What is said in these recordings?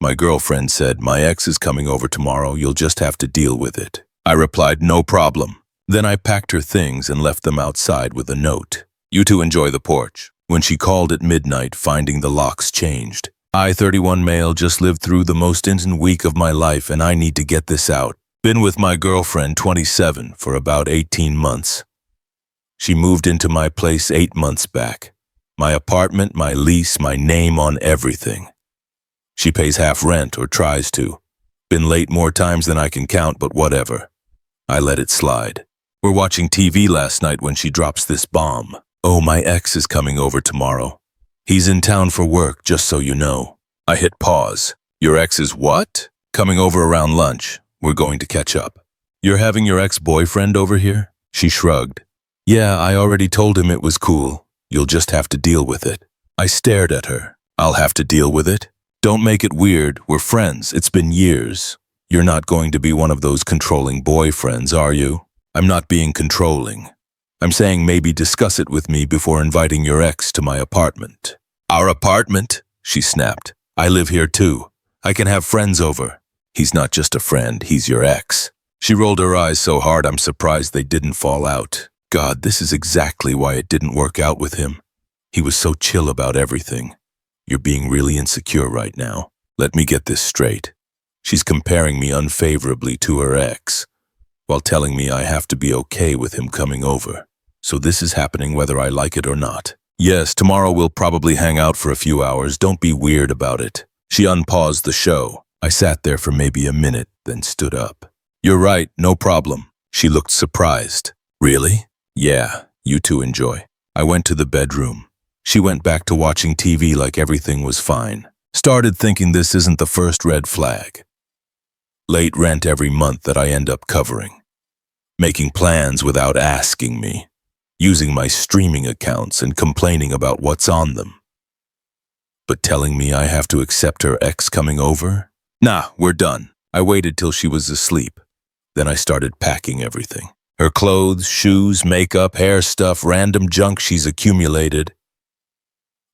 My girlfriend said, "My ex is coming over tomorrow, you'll just have to deal with it." I replied, "No problem." Then I packed her things and left them outside with a note. "You two enjoy the porch." When she called at midnight, finding the locks changed. "I, 31 male, just lived through the most intense week of my life and I need to get this out. Been with my girlfriend, 27, for about 18 months. She moved into my place 8 months back. My apartment, my lease, my name on everything. She pays half rent, or tries to. Been late more times than I can count, but whatever. I let it slide. We're watching TV last night when she drops this bomb. Oh, my ex is coming over tomorrow. He's in town for work, just so you know." I hit pause. "Your ex is what?" "Coming over around lunch. We're going to catch up." "You're having your ex-boyfriend over here?" She shrugged. "Yeah, I already told him it was cool. You'll just have to deal with it." I stared at her. "I'll have to deal with it? Don't make it weird. We're friends. It's been years. You're not going to be one of those controlling boyfriends, are you?" "I'm not being controlling. I'm saying maybe discuss it with me before inviting your ex to my apartment." "Our apartment?" she snapped. "I live here too. I can have friends over." "He's not just a friend, he's your ex." She rolled her eyes so hard I'm surprised they didn't fall out. God, this is exactly why it didn't work out with him. He was so chill about everything. "You're being really insecure right now. Let me get this straight. She's comparing me unfavorably to her ex, while telling me I have to be okay with him coming over. So this is happening whether I like it or not." "Yes, tomorrow we'll probably hang out for a few hours. Don't be weird about it." She unpaused the show. I sat there for maybe a minute, then stood up. "You're right, no problem." She looked surprised. "Really?" "Yeah, you two enjoy." I went to the bedroom. She went back to watching TV like everything was fine. Started thinking this isn't the first red flag. Late rent every month that I end up covering. Making plans without asking me. Using my streaming accounts and complaining about what's on them. But telling me I have to accept her ex coming over? Nah, we're done. I waited till she was asleep. Then I started packing everything. Her clothes, shoes, makeup, hair stuff, random junk she's accumulated.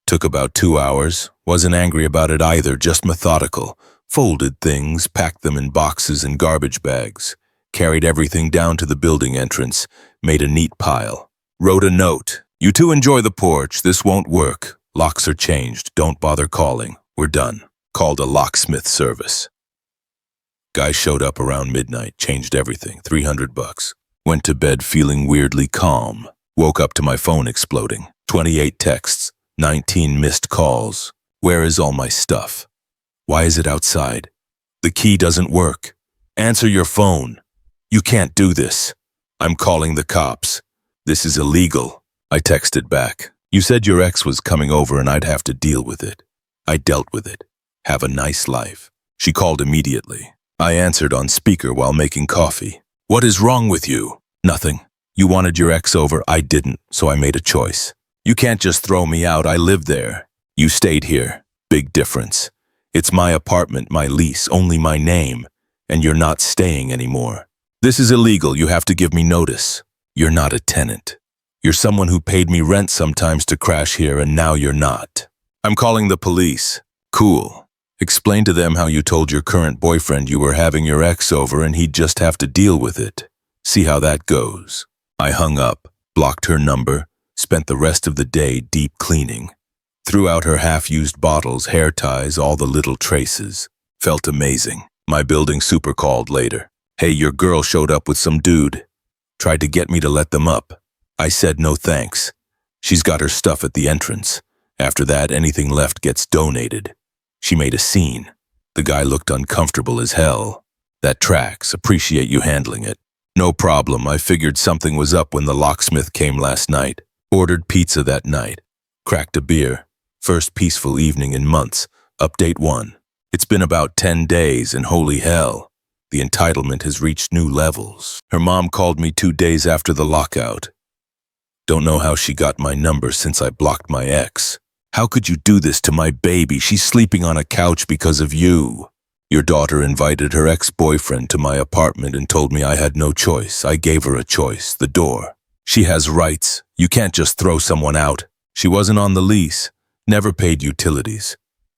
Took about 2 hours. Wasn't angry about it either, just methodical. Folded things, packed them in boxes and garbage bags. Carried everything down to the building entrance. Made a neat pile. Wrote a note. "You two enjoy the porch. This won't work. Locks are changed. Don't bother calling. We're done." Called a locksmith service. Guy showed up around midnight, changed everything, $300. Went to bed feeling weirdly calm. Woke up to my phone exploding. 28 texts, 19 missed calls. Where is all my stuff? Why is it outside? The key doesn't work. Answer your phone. You can't do this. I'm calling the cops. This is illegal. I texted back. You said your ex was coming over and I'd have to deal with it. I dealt with it. Have a nice life. She called immediately. I answered on speaker while making coffee. What is wrong with you? Nothing. You wanted your ex over. I didn't, so I made a choice. You can't just throw me out. I lived there. You stayed here. Big difference. It's my apartment, my lease, only my name, and you're not staying anymore. This is illegal. You have to give me notice. You're not a tenant. You're someone who paid me rent sometimes to crash here, and now you're not. I'm calling the police. Cool. Explain to them how you told your current boyfriend you were having your ex over and he'd just have to deal with it. See how that goes. I hung up, blocked her number, spent the rest of the day deep cleaning. Threw out her half-used bottles, hair ties, all the little traces. Felt amazing. My building super called later. Hey, your girl showed up with some dude. Tried to get me to let them up. I said no thanks. She's got her stuff at the entrance. After that, anything left gets donated. She made a scene. The guy looked uncomfortable as hell. That tracks. Appreciate you handling it. No problem. I figured something was up when the locksmith came last night. Ordered pizza that night. Cracked a beer. First peaceful evening in months. Update 1. It's been about 10 days and holy hell. The entitlement has reached new levels. Her mom called me 2 days after the lockout. Don't know how she got my number since I blocked my ex. How could you do this to my baby? She's sleeping on a couch because of you. Your daughter invited her ex-boyfriend to my apartment and told me I had no choice. I gave her a choice, the door. She has rights. You can't just throw someone out. She wasn't on the lease. Never paid utilities.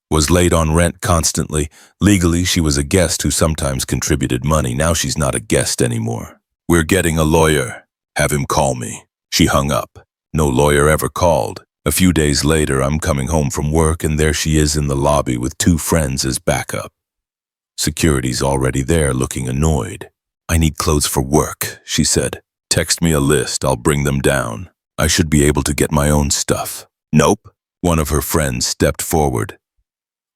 Was late on rent constantly. Legally, she was a guest who sometimes contributed money. Now she's not a guest anymore. We're getting a lawyer. Have him call me. She hung up. No lawyer ever called. A few days later, I'm coming home from work and there she is in the lobby with 2 friends as backup. Security's already there looking annoyed. I need clothes for work, she said. Text me a list, I'll bring them down. I should be able to get my own stuff. Nope. One of her friends stepped forward.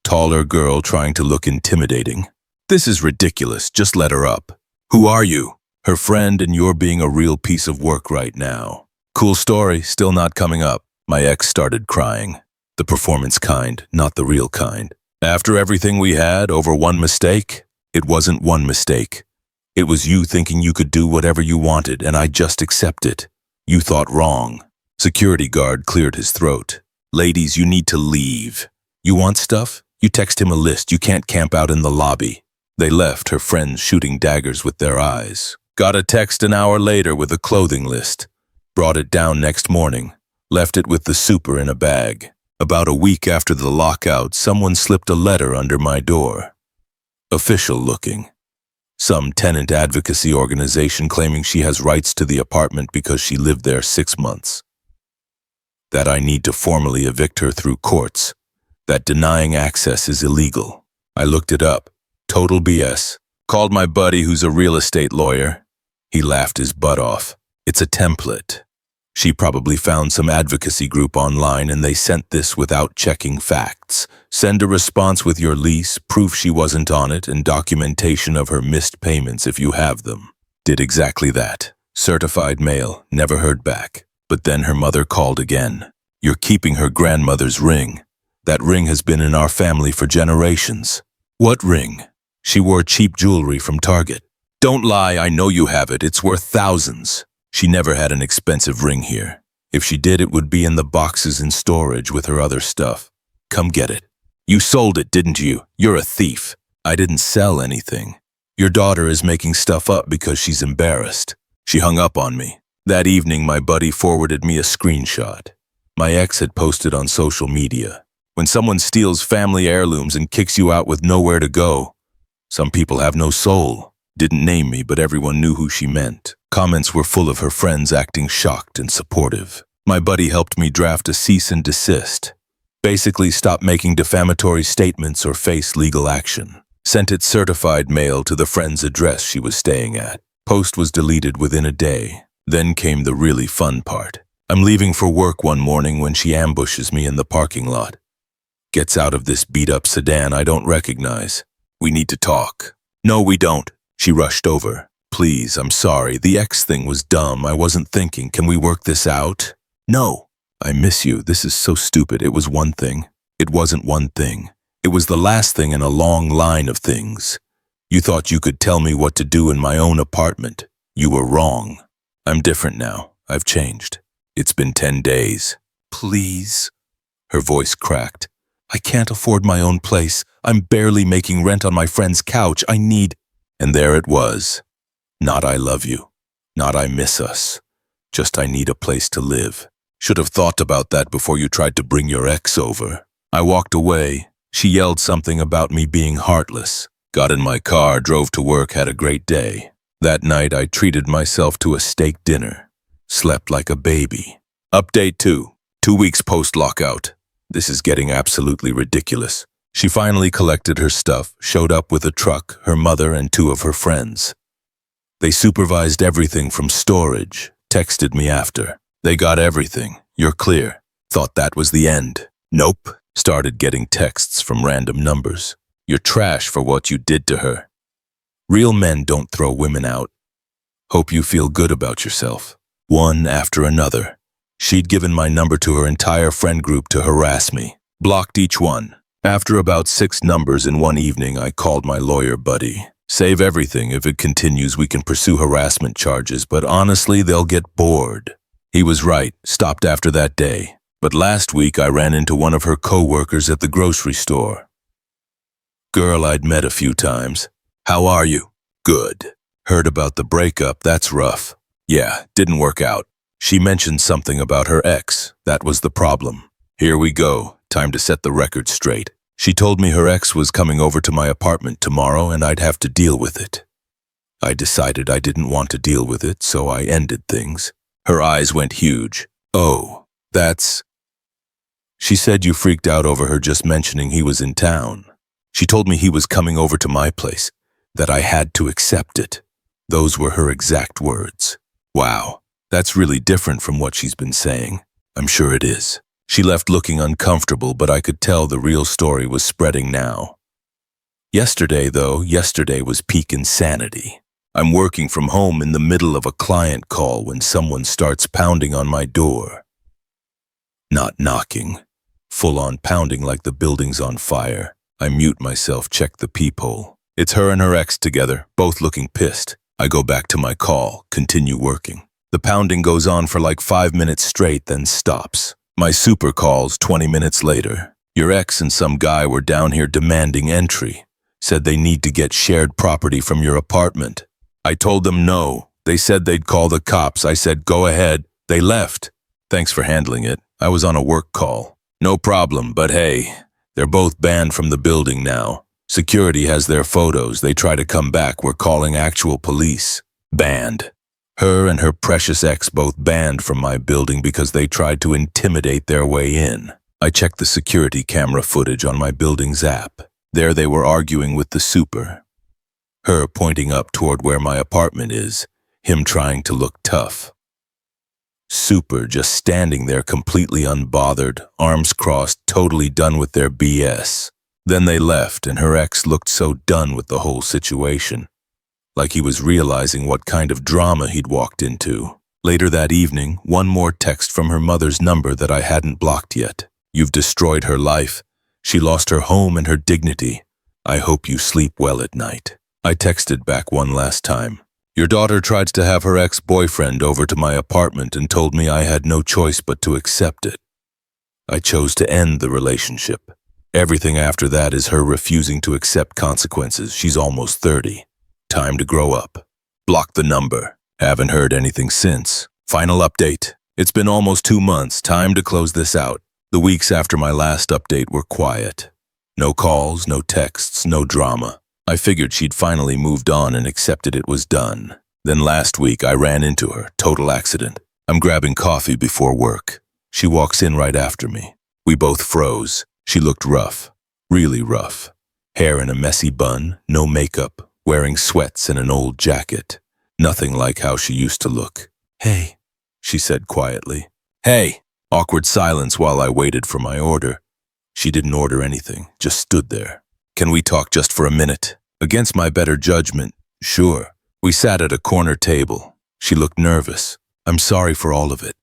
Taller girl trying to look intimidating. This is ridiculous, just let her up. Who are you? Her friend, and you're being a real piece of work right now. Cool story, still not coming up. My ex started crying. The performance kind, not the real kind. After everything we had over one mistake, it wasn't one mistake. It was you thinking you could do whatever you wanted and I just accept it. You thought wrong. Security guard cleared his throat. Ladies, you need to leave. You want stuff? You text him a list. You can't camp out in the lobby. They left, her friends shooting daggers with their eyes. Got a text an hour later with a clothing list. Brought it down next morning. Left it with the super in a bag. About a week after the lockout, someone slipped a letter under my door. Official looking. Some tenant advocacy organization claiming she has rights to the apartment because she lived there 6 months. That I need to formally evict her through courts. That denying access is illegal. I looked it up. Total BS. Called my buddy who's a real estate lawyer. He laughed his butt off. It's a template. She probably found some advocacy group online and they sent this without checking facts. Send a response with your lease, proof she wasn't on it, and documentation of her missed payments if you have them. Did exactly that. Certified mail, never heard back. But then her mother called again. You're keeping her grandmother's ring. That ring has been in our family for generations. What ring? She wore cheap jewelry from Target. Don't lie, I know you have it. It's worth thousands. She never had an expensive ring here. If she did, it would be in the boxes in storage with her other stuff. Come get it. You sold it, didn't you? You're a thief. I didn't sell anything. Your daughter is making stuff up because she's embarrassed. She hung up on me. That evening, my buddy forwarded me a screenshot. My ex had posted on social media. When someone steals family heirlooms and kicks you out with nowhere to go, some people have no soul. Didn't name me, but everyone knew who she meant. Comments were full of her friends acting shocked and supportive. My buddy helped me draft a cease and desist. Basically, stop making defamatory statements or face legal action. Sent it certified mail to the friend's address she was staying at. Post was deleted within a day. Then came the really fun part. I'm leaving for work one morning when she ambushes me in the parking lot. Gets out of this beat-up sedan I don't recognize. We need to talk. No, we don't. She rushed over. Please, I'm sorry. The ex thing was dumb. I wasn't thinking. Can we work this out? No. I miss you. This is so stupid. It was one thing. It wasn't one thing. It was the last thing in a long line of things. You thought you could tell me what to do in my own apartment. You were wrong. I'm different now. I've changed. It's been 10 days. Please. Her voice cracked. I can't afford my own place. I'm barely making rent on my friend's couch. I need... And there it was. Not I love you. Not I miss us. Just I need a place to live. Should have thought about that before you tried to bring your ex over. I walked away. She yelled something about me being heartless. Got in my car, drove to work, had a great day. That night I treated myself to a steak dinner. Slept like a baby. Update 2. 2 weeks post-lockout. This is getting absolutely ridiculous. She finally collected her stuff, showed up with a truck, her mother and 2 of her friends. They supervised everything from storage, texted me after. They got everything. You're clear. Thought that was the end. Nope. Started getting texts from random numbers. You're trash for what you did to her. Real men don't throw women out. Hope you feel good about yourself. One after another. She'd given my number to her entire friend group to harass me. Blocked each one. After about 6 numbers in one evening, I called my lawyer buddy. Save everything. If it continues, we can pursue harassment charges, but honestly, they'll get bored. He was right. Stopped after that day. But last week, I ran into one of her co-workers at the grocery store. Girl I'd met a few times. How are you? Good. Heard about the breakup. That's rough. Yeah, didn't work out. She mentioned something about her ex. That was the problem. Here we go. Time to set the record straight. She told me her ex was coming over to my apartment tomorrow and I'd have to deal with it. I decided I didn't want to deal with it, so I ended things. Her eyes went huge. Oh, that's... She said you freaked out over her just mentioning he was in town. She told me he was coming over to my place, that I had to accept it. Those were her exact words. Wow, that's really different from what she's been saying. I'm sure it is. She left looking uncomfortable, but I could tell the real story was spreading now. Yesterday was peak insanity. I'm working from home in the middle of a client call when someone starts pounding on my door. Not knocking. Full-on pounding like the building's on fire. I mute myself, check the peephole. It's her and her ex together, both looking pissed. I go back to my call, continue working. The pounding goes on for like 5 minutes straight, then stops. My super calls 20 minutes later. Your ex and some guy were down here demanding entry. Said they need to get shared property from your apartment. I told them no. They said they'd call the cops. I said go ahead. They left. Thanks for handling it. I was on a work call. No problem, but hey, they're both banned from the building now. Security has their photos. They try to come back. We're calling actual police. Banned. Her and her precious ex both banned from my building because they tried to intimidate their way in. I checked the security camera footage on my building's app. There they were arguing with the super. Her pointing up toward where my apartment is, him trying to look tough. Super just standing there completely unbothered, arms crossed, totally done with their BS. Then they left and her ex looked so done with the whole situation. Like he was realizing what kind of drama he'd walked into. Later that evening, one more text from her mother's number that I hadn't blocked yet. You've destroyed her life. She lost her home and her dignity. I hope you sleep well at night. I texted back one last time. Your daughter tried to have her ex-boyfriend over to my apartment and told me I had no choice but to accept it. I chose to end the relationship. Everything after that is her refusing to accept consequences. She's almost 30. Time to grow up. Block the number. Haven't heard anything since. Final update. It's been almost 2 months. Time to close this out. The weeks after my last update were quiet. No calls, no texts, no drama. I figured she'd finally moved on and accepted it was done. Then last week I ran into her, total accident. I'm grabbing coffee before work. She walks in right after me. We both froze. She looked rough, really rough. Hair in a messy bun, no makeup, wearing sweats and an old jacket. Nothing like how she used to look. Hey, she said quietly. Hey, awkward silence while I waited for my order. She didn't order anything, just stood there. Can we talk just for a minute? Against my better judgment, sure. We sat at a corner table. She looked nervous. I'm sorry for all of it.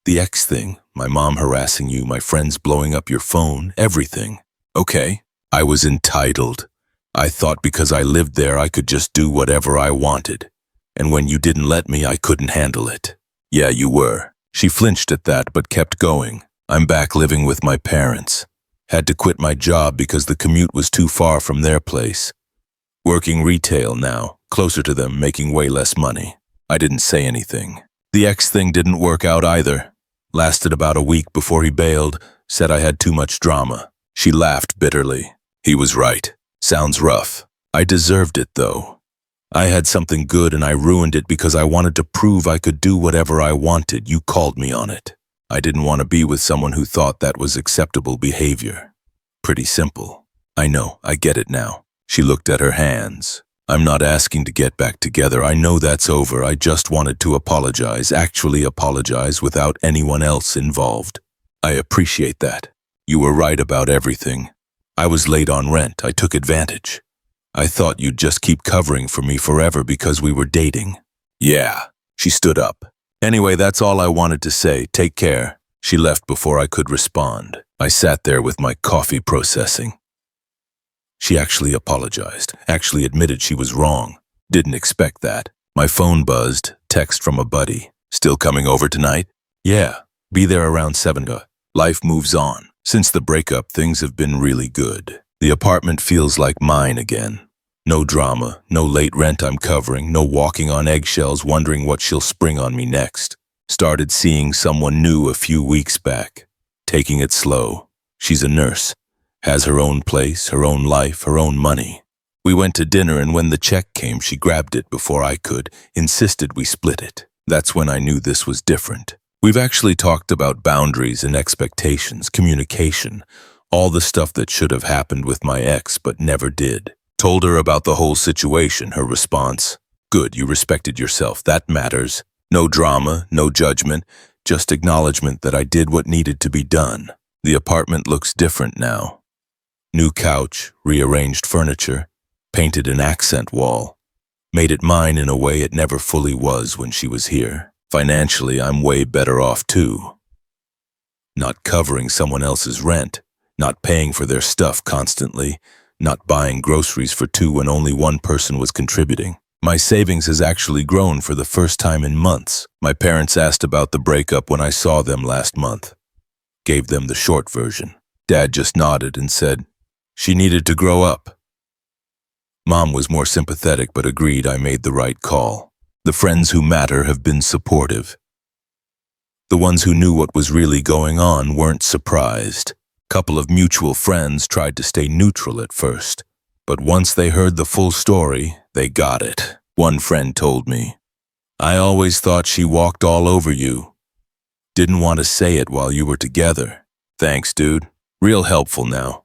The ex thing, my mom harassing you, my friends blowing up your phone, everything. Okay, I was entitled. I thought because I lived there I could just do whatever I wanted. And when you didn't let me, I couldn't handle it. Yeah, you were. She flinched at that but kept going. I'm back living with my parents. Had to quit my job because the commute was too far from their place. Working retail now, closer to them, making way less money. I didn't say anything. The ex thing didn't work out either. Lasted about a week before he bailed, said I had too much drama. She laughed bitterly. He was right. Sounds rough. I deserved it though. I had something good and I ruined it because I wanted to prove I could do whatever I wanted. You called me on it. I didn't want to be with someone who thought that was acceptable behavior. Pretty simple. I know, I get it now. She looked at her hands. I'm not asking to get back together. I know that's over. I just wanted to apologize, actually apologize without anyone else involved. I appreciate that. You were right about everything. I was late on rent. I took advantage. I thought you'd just keep covering for me forever because we were dating. Yeah. She stood up. Anyway, that's all I wanted to say. Take care. She left before I could respond. I sat there with my coffee processing. She actually apologized, actually admitted she was wrong. Didn't expect that. My phone buzzed, text from a buddy. Still coming over tonight? Yeah, be there around 7. Life moves on. Since the breakup, things have been really good. The apartment feels like mine again. No drama, no late rent I'm covering, no walking on eggshells wondering what she'll spring on me next. Started seeing someone new a few weeks back. Taking it slow. She's a nurse. Has her own place, her own life, her own money. We went to dinner, and when the check came, she grabbed it before I could, insisted we split it. That's when I knew this was different. We've actually talked about boundaries and expectations, communication, all the stuff that should have happened with my ex but never did. Told her about the whole situation. Her response, "Good, you respected yourself. That matters. No drama, no judgment, just acknowledgement that I did what needed to be done. The apartment looks different now. New couch, rearranged furniture, painted an accent wall. Made it mine in a way it never fully was when she was here. Financially, I'm way better off too. Not covering someone else's rent, not paying for their stuff constantly, not buying groceries for two when only one person was contributing. My savings has actually grown for the first time in months. My parents asked about the breakup when I saw them last month. Gave them the short version. Dad just nodded and said, she needed to grow up. Mom was more sympathetic but agreed I made the right call. The friends who matter have been supportive. The ones who knew what was really going on weren't surprised. Couple of mutual friends tried to stay neutral at first, but once they heard the full story, they got it. One friend told me, "I always thought she walked all over you. Didn't want to say it while you were together. Thanks, dude. Real helpful now.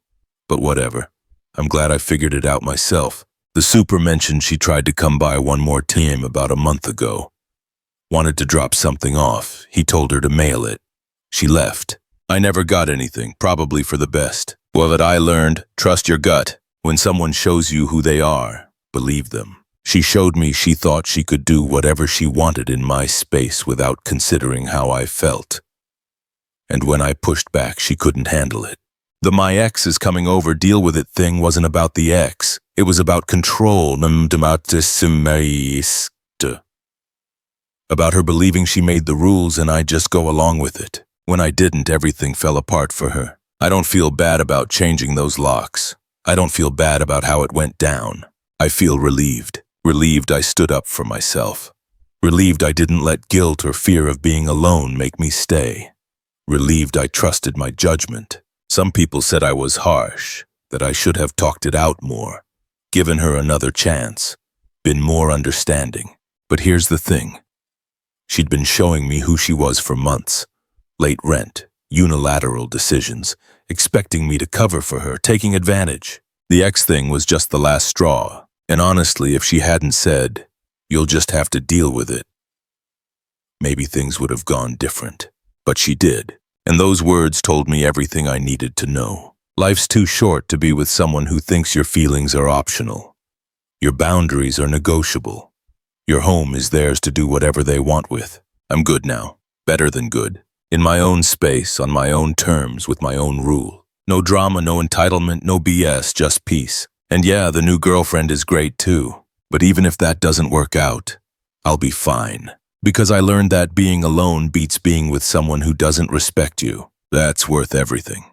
But whatever. I'm glad I figured it out myself." The super mentioned she tried to come by one more time about a month ago. Wanted to drop something off. He told her to mail it. She left. I never got anything, probably for the best. Well, that I learned, trust your gut. When someone shows you who they are, believe them. She showed me she thought she could do whatever she wanted in my space without considering how I felt. And when I pushed back, she couldn't handle it. The "my ex is coming over, deal with it" thing wasn't about the ex. It was about control, about her believing she made the rules and I'd just go along with it. When I didn't, everything fell apart for her. I don't feel bad about changing those locks. I don't feel bad about how it went down. I feel relieved. Relieved I stood up for myself. Relieved I didn't let guilt or fear of being alone make me stay. Relieved I trusted my judgment. Some people said I was harsh, that I should have talked it out more, given her another chance, been more understanding. But here's the thing. She'd been showing me who she was for months. Late rent, unilateral decisions, expecting me to cover for her, taking advantage. The ex thing was just the last straw, and honestly, if she hadn't said, "You'll just have to deal with it," maybe things would have gone different. But she did, and those words told me everything I needed to know. Life's too short to be with someone who thinks your feelings are optional. Your boundaries are negotiable. Your home is theirs to do whatever they want with. I'm good now, better than good. In my own space, on my own terms, with my own rule. No drama, no entitlement, no BS, just peace. And yeah, the new girlfriend is great too. But even if that doesn't work out, I'll be fine. Because I learned that being alone beats being with someone who doesn't respect you. That's worth everything.